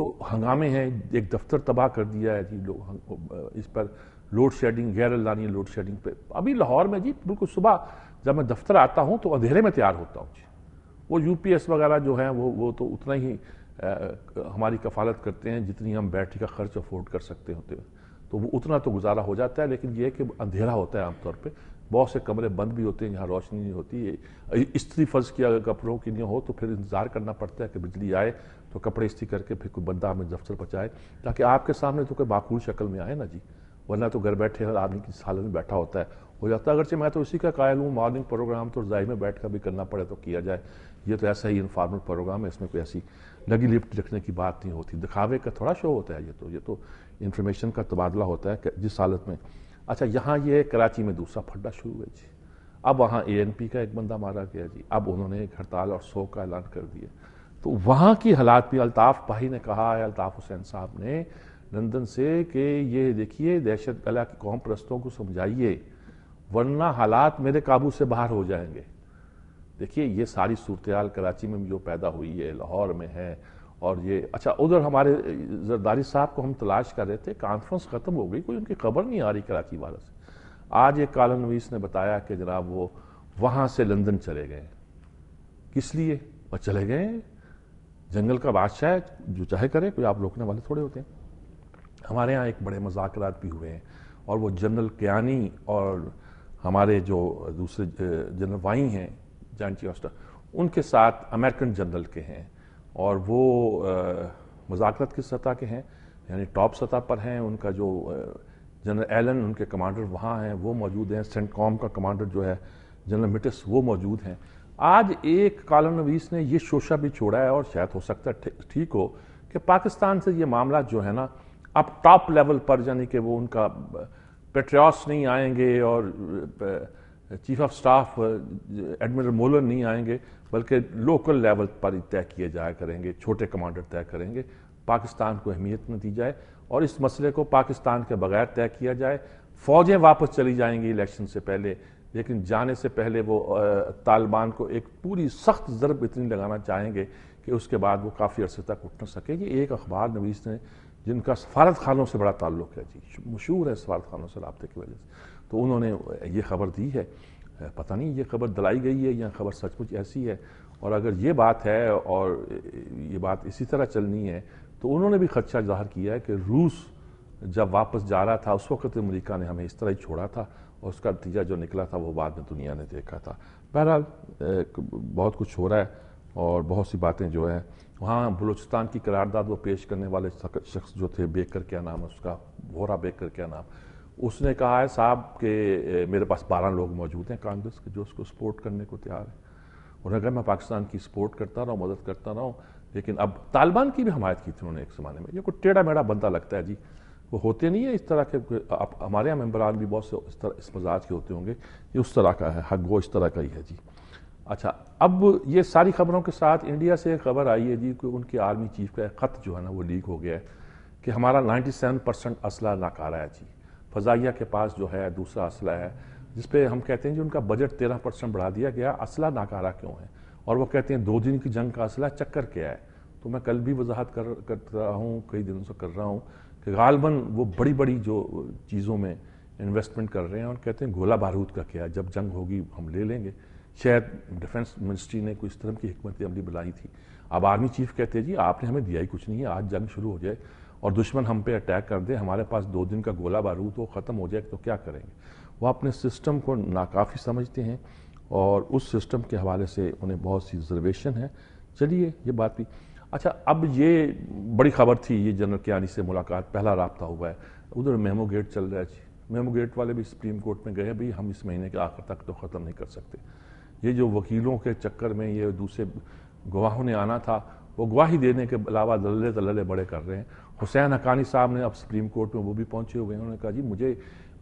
تو ہنگامے ہیں، ایک دفتر تباہ کر دیا ہے جی اس پر لوڈ شیڈنگ، غیر اعلانیہ لوڈ شیڈنگ پہ. ابھی لاہور میں جی بالکل صبح جب میں دفتر آتا ہوں تو اندھیرے میں تیار ہوتا ہوں جی. وہ یو پی ایس وغیرہ جو ہیں وہ تو اتنا ہی ہماری کفالت کرتے ہیں جتنی ہم بیٹری کا خرچ افورڈ کر سکتے ہوتے ہیں، تو وہ اتنا تو گزارا ہو جاتا ہے. لیکن یہ کہ اندھیرا ہوتا ہے عام طور پہ، بہت سے کمرے بند بھی ہوتے ہیں جہاں روشنی نہیں ہوتی. استری فرض کیا اگر کپڑوں کی نہیں ہو تو پھر انتظار کرنا پڑتا ہے کہ بجلی آئے تو کپڑے استری کر کے پھر کوئی بندہ ہمیں دفتر پہنچائے تاکہ آپ کے سامنے تو کوئی معقول شکل میں آئے نا جی. ورنہ تو گھر بیٹھے ہر آدمی کی حالت میں بیٹھا ہوتا ہے، ہو جاتا ہے. اگرچہ میں تو اسی کا قائل ہوں مارننگ پروگرام تو رضائی میں بیٹھ کر بھی کرنا پڑے تو کیا جائے. یہ تو ایسا ہی انفارمل پروگرام ہے، اس میں کوئی ایسی لگی لپٹ رکھنے کی بات نہیں ہوتی. دکھاوے کا تھوڑا شو ہوتا ہے، یہ تو انفارمیشن کا تبادلہ ہوتا ہے کہ جس حالت میں. اچھا یہاں یہ کراچی میں دوسرا پھڈا شروع ہے جی. اب وہاں اے این پی کا ایک بندہ مارا گیا جی. اب انہوں نے ایک ہڑتال اور سو کا اعلان کر دیا. تو وہاں کی حالات بھی الطاف بھائی نے کہا ہے، الطاف حسین صاحب نے لندن سے، کہ یہ دیکھیے دہشت اللہ کی قوم پرستوں کو سمجھائیے ورنہ حالات میرے قابو سے باہر ہو جائیں گے. دیکھیے یہ ساری صورتحال کراچی میں جو پیدا ہوئی ہے، لاہور میں ہے، اور یہ اچھا ادھر ہمارے زرداری صاحب کو ہم تلاش کر رہے تھے، کانفرنس ختم ہو گئی، کوئی ان کی خبر نہیں آ رہی کراچی والوں سے. آج ایک کالم نویس نے بتایا کہ جناب وہ وہاں سے لندن چلے گئے. کس لیے وہ چلے گئے؟ جنگل کا بادشاہ ہے، جو چاہے کرے، کوئی آپ روکنے والے تھوڑے ہوتے ہیں. ہمارے ہاں ایک بڑے مذاکرات بھی ہوئے ہیں اور وہ جنرل کیانی اور ہمارے جو دوسرے جنرل وائی ہیں جوائنٹ چیف آف اسٹاف، ان کے ساتھ امریکن جنرل کے ہیں، اور وہ مذاکرات کی سطح کے ہیں، یعنی ٹاپ سطح پر ہیں. ان کا جو جنرل ایلن ان کے کمانڈر وہاں ہیں وہ موجود ہیں. سینٹ کام کا کمانڈر جو ہے جنرل مٹس وہ موجود ہیں. آج ایک کالم نویس نے یہ شوشہ بھی چھوڑا ہے، اور شاید ہو سکتا ہے ٹھیک ہو، کہ پاکستان سے یہ معاملات جو ہے نا اب ٹاپ لیول پر، یعنی کہ وہ ان کا پیٹریوس نہیں آئیں گے اور chief of staff Admiral Muller نہیں آئیں گے، بلکہ لوکل لیول پر طے کیے جایا کریں گے، چھوٹے کمانڈر طے کریں گے. پاکستان کو اہمیت نہ دی جائے اور اس مسئلے کو پاکستان کے بغیر طے کیا جائے. فوجیں واپس چلی جائیں گی الیکشن سے پہلے، لیکن جانے سے پہلے وہ طالبان کو ایک پوری سخت ضرب اتنی لگانا چاہیں گے کہ اس کے بعد وہ کافی عرصے تک اٹھ نہ سکے. یہ ایک اخبار نویس نے جن کا سفارت خانوں سے بڑا تعلق ہے جی، مشہور ہے سفارت خانوں سے رابطے کی وجہ سے، تو انہوں نے یہ خبر دی ہے. پتہ نہیں یہ خبر دلائی گئی ہے یا خبر سچ مچ ایسی ہے، اور اگر یہ بات ہے اور یہ بات اسی طرح چلنی ہے تو انہوں نے بھی خدشہ ظاہر کیا ہے کہ روس جب واپس جا رہا تھا اس وقت امریکہ نے ہمیں اس طرح ہی چھوڑا تھا، اور اس کا نتیجہ جو نکلا تھا وہ بعد میں دنیا نے دیکھا تھا. بہرحال بہت کچھ ہو رہا ہے اور بہت سی باتیں جو ہیں. وہاں بلوچستان کی قرارداد وہ پیش کرنے والے شخص جو تھے، بیکر کیا نام ہے اس کا، وورا بیکر کیا نام، اس نے کہا ہے صاحب کہ میرے پاس 12 لوگ موجود ہیں کانگریس کے جو اس کو سپورٹ کرنے کو تیار ہیں. انہوں نے کہا میں پاکستان کی سپورٹ کرتا رہا ہوں، مدد کرتا رہا ہوں، لیکن اب طالبان کی بھی حمایت کی تھی انہوں نے ایک زمانے میں. یہ کوئی ٹیڑھا میڑھا بندہ لگتا ہے جی، وہ ہوتے نہیں ہیں اس طرح کے. ہمارے یہاں ممبران بھی بہت سے اس مزاج کے ہوتے ہوں گے. یہ اس طرح کا ہے، حق گو اس طرح کا ہی ہے جی. اچھا اب یہ ساری خبروں کے ساتھ انڈیا سے ایک خبر آئی ہے جی کہ ان کے آرمی چیف کا ایک خط جو ہے نا وہ لیک ہو گیا ہے کہ ہمارا 97% اسلحہ ناکارہ ہے جی. فضائیہ کے پاس جو ہے دوسرا اسلحہ ہے جس پہ ہم کہتے ہیں جی ان کا بجٹ 13% بڑھا دیا گیا. اسلحہ ناکارہ کیوں ہے؟ اور وہ کہتے ہیں 2 دن کی جنگ کا اسلحہ چکر کیا ہے. تو میں کل بھی وضاحت کر رہا ہوں، کئی دنوں سے کر رہا ہوں کہ غالباً وہ بڑی بڑی جو چیزوں میں انویسٹمنٹ کر رہے ہیں، اور کہتے ہیں گولہ بارود کا کیا ہے، جب جنگ ہوگی ہم لے لیں گے. شاید ڈیفنس منسٹری نے کوئی اس طرح کی حکمت عملی بنائی تھی. اب آرمی چیف کہتے ہیں جی آپ نے ہمیں دیا ہی کچھ نہیں ہے، آج جنگ شروع ہو جائے اور دشمن ہم پہ اٹیک کر دے، ہمارے پاس 2 دن کا گولہ بارود ہو، ختم ہو جائے تو کیا کریں گے. وہ اپنے سسٹم کو ناکافی سمجھتے ہیں اور اس سسٹم کے حوالے سے انہیں بہت سی ریزرویشن ہے. چلیے یہ بات بھی. اچھا اب یہ بڑی خبر تھی، یہ جنرل کیانی سے ملاقات، پہلا رابطہ ہوا ہے. ادھر میمو گیٹ چل رہا ہے جی. میمو گیٹ والے بھی سپریم کورٹ میں گئے، بھئی ہم اس مہینے کے آخر تک تو ختم نہیں کر سکتے. یہ جو وکیلوں کے چکر میں یہ دوسرے گواہوں نے آنا تھا، وہ گواہی دینے کے علاوہ دللے تللے بڑے کر رہے ہیں. حسین حقانی صاحب نے اب سپریم کورٹ میں وہ بھی پہنچے ہوئے ہیں. انہوں نے کہا جی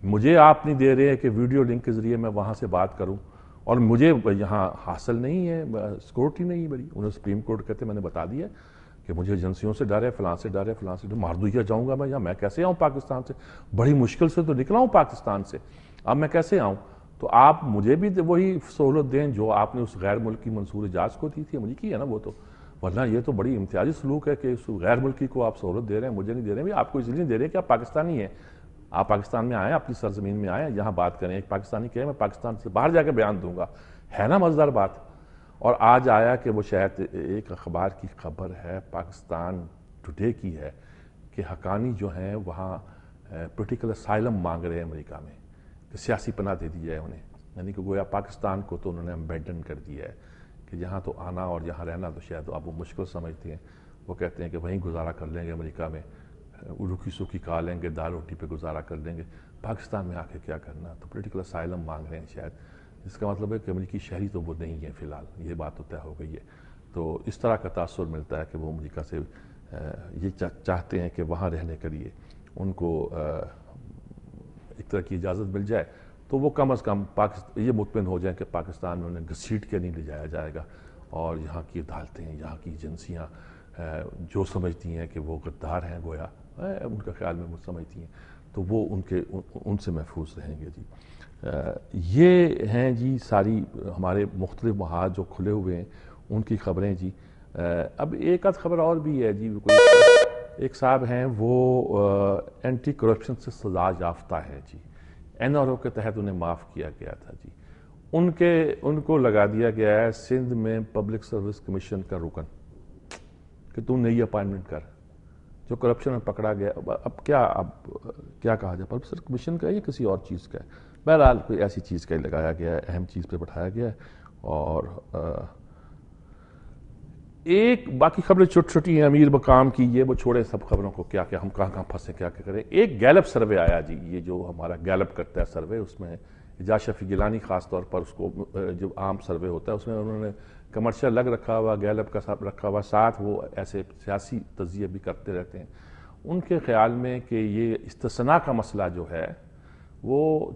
مجھے آپ نہیں دے رہے ہیں کہ ویڈیو لنک کے ذریعے میں وہاں سے بات کروں، اور مجھے یہاں حاصل نہیں ہے، سیکورٹی نہیں بڑی. انہوں سپریم کورٹ کہتے میں نے بتا دیا کہ مجھے ایجنسیوں سے ڈر ہے، فلاں سے ڈر ہے، فلاں سے ڈر، ماردویا جاؤں گا میں کیسے آؤں پاکستان سے؟ بڑی مشکل سے تو نکلا ہوں پاکستان سے، اب میں کیسے آؤں؟ تو آپ مجھے بھی وہی سہولت دیں جو آپ نے اس غیر ملکی منصور اجاز کو دی تھی. امریکی ہے نا وہ تو، ورنہ یہ تو بڑی امتیازی سلوک ہے کہ اس غیر ملکی کو آپ سہولت دے رہے ہیں، مجھے نہیں دے رہے ہیں. آپ کو اس لیے نہیں دے رہے کہ آپ پاکستانی ہیں، آپ پاکستان میں آئیں، اپنی سرزمین میں آئیں، یہاں بات کریں. ایک پاکستانی کہے میں پاکستان سے باہر جا کے بیان دوں گا، ہے نا مزیدار بات. اور آج آیا کہ وہ شاید ایک اخبار کی خبر ہے پاکستان ٹوڈے کی ہے کہ حقانی جو ہیں وہاں پولیٹیکل اسائلم مانگ رہے ہیں امریکہ میں، کہ سیاسی پناہ دے دی جائے انہیں. یعنی کہ گویا پاکستان کو تو انہوں نے امبیڈن کر دیا ہے کہ یہاں تو آنا اور یہاں رہنا تو شاید آپ وہ مشکل سمجھتے ہیں. وہ کہتے ہیں کہ وہیں گزارا کر لیں گے امریکہ میں، روکی سوکھی کھا لیں گے، دال روٹی پہ گزارا کر لیں گے، پاکستان میں آ کے کیا کرنا. تو پولیٹیکل اسائلم مانگ رہے ہیں شاید، اس کا مطلب ہے کہ امریکی شہری تو وہ نہیں ہے فی الحال، یہ بات تو طے ہو گئی ہے. تو اس طرح کا تاثر ملتا ہے کہ وہ امریکہ سے یہ چاہتے ہیں کہ وہاں رہنے کے لیے ان کو ایک طرح کی اجازت مل جائے تو وہ کم از کم یہ مطمئن ہو جائیں کہ پاکستان میں انہیں گھسیٹ کے نہیں لے جایا جائے گا. اور یہاں کی عدالتیں، یہاں کی ایجنسیاں جو سمجھتی ہیں کہ وہ غدار ہیں گویا، ان کا خیال میں وہ سمجھتی ہیں، تو وہ ان سے محفوظ رہیں گے. جی یہ ہیں جی ساری ہمارے مختلف محاذ جو کھلے ہوئے ہیں ان کی خبریں. جی اب ایک آدھ خبر اور بھی ہے جی. ایک صاحب ہیں وہ اینٹی کرپشن سے سزا یافتہ ہے جی، NRO کے تحت انہیں معاف کیا گیا تھا جی. ان کو لگا دیا گیا ہے سندھ میں پبلک سروس کمیشن کا رکن کہ تم نئی اپائنٹمنٹ کر. جو کرپشن میں پکڑا گیا، اب کیا کہا جائے، پبلک سروس کمیشن کا ہے یا کسی اور چیز کا ہے؟ بہرحال کوئی ایسی چیز کا ہی لگایا گیا ہے، اہم چیز پہ بٹھایا گیا ہے. اور ایک باقی خبریں چھوٹی چھوٹی ہیں امیر مقام کی، یہ وہ چھوڑے سب خبروں کو، کیا ہم کہاں پھنسے، کیا کریں. ایک گیلپ سروے آیا جی، یہ جو ہمارا گیلپ کرتا ہے سروے، اس میں اعجاز شفیع گیلانی خاص طور پر، اس کو جو عام سروے ہوتا ہے اس میں انہوں نے کمرشل لگ رکھا ہوا، گیلپ کا ساتھ رکھا ہوا، ساتھ وہ ایسے سیاسی تجزیے بھی کرتے رہتے ہیں. ان کے خیال میں کہ یہ استثناء کا مسئلہ جو ہے وہ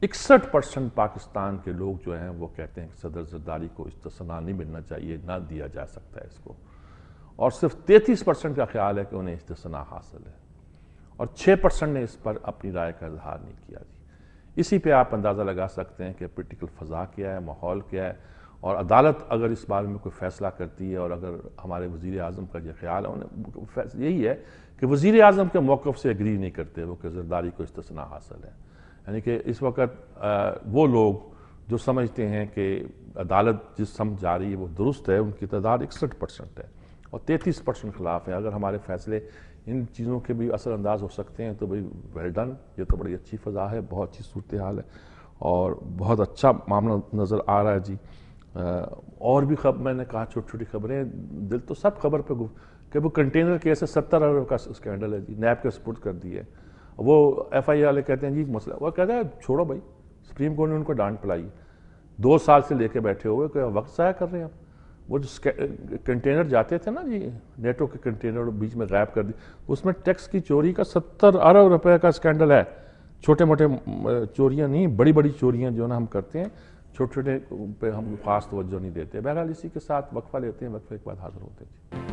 61% پاکستان کے لوگ جو ہیں وہ کہتے ہیں کہ صدر زرداری کو استثناء نہیں ملنا چاہیے، نہ دیا جا سکتا ہے اس کو. اور صرف 33% کا خیال ہے کہ انہیں استثناء حاصل ہے، اور 6% نے اس پر اپنی رائے کا اظہار نہیں کیا. جی اسی پہ آپ اندازہ لگا سکتے ہیں کہ پولیٹیکل فضا کیا ہے، ماحول کیا ہے. اور عدالت اگر اس بارے میں کوئی فیصلہ کرتی ہے، اور اگر ہمارے وزیر اعظم کا یہ خیال ہے، یہی ہے کہ وزیر اعظم کے موقف سے اگری نہیں کرتے وہ کہ زرداری کو استثناء حاصل ہے. یعنی کہ اس وقت وہ لوگ جو سمجھتے ہیں کہ عدالت جس سمجھ جا رہی ہے وہ درست ہے، ان کی تعداد 61% ہے اور 33% خلاف ہے. اگر ہمارے فیصلے ان چیزوں کے بھی اثر انداز ہو سکتے ہیں تو بھئی ویل ڈن، یہ تو بڑی اچھی فضا ہے، بہت اچھی صورتحال ہے اور بہت اچھا معاملہ نظر آ رہا ہے. جی اور بھی میں نے کہا چھوٹی چھوٹی خبریں، دل تو سب خبر پہ کہ وہ کنٹینر کیس ہے، 70 ارب کا اسکینڈل ہے جی، نیب کے سپرد کر دی ہے. وہ FIA والے کہتے ہیں جی مسئلہ، وہ کہتے ہیں چھوڑو بھائی، سپریم کورٹ نے ان کو ڈانٹ پلائی، 2 سال سے لے کے بیٹھے ہوئے کہ وقت ضائع کر رہے ہیں. وہ جو کنٹینر جاتے تھے نا جی، نیٹو کے کنٹینر بیچ میں غائب کر دی، اس میں ٹیکس کی چوری کا 70 ارب روپے کا اسکینڈل ہے. چھوٹے موٹے چوریاں نہیں، بڑی بڑی چوریاں جو نا ہم کرتے ہیں، چھوٹے چھوٹے پہ ہم خاص توجہ نہیں دیتے. بہرحال اسی کے ساتھ وقفہ لیتے ہیں، وقفے کے بعد حاضر ہوتے ہیں.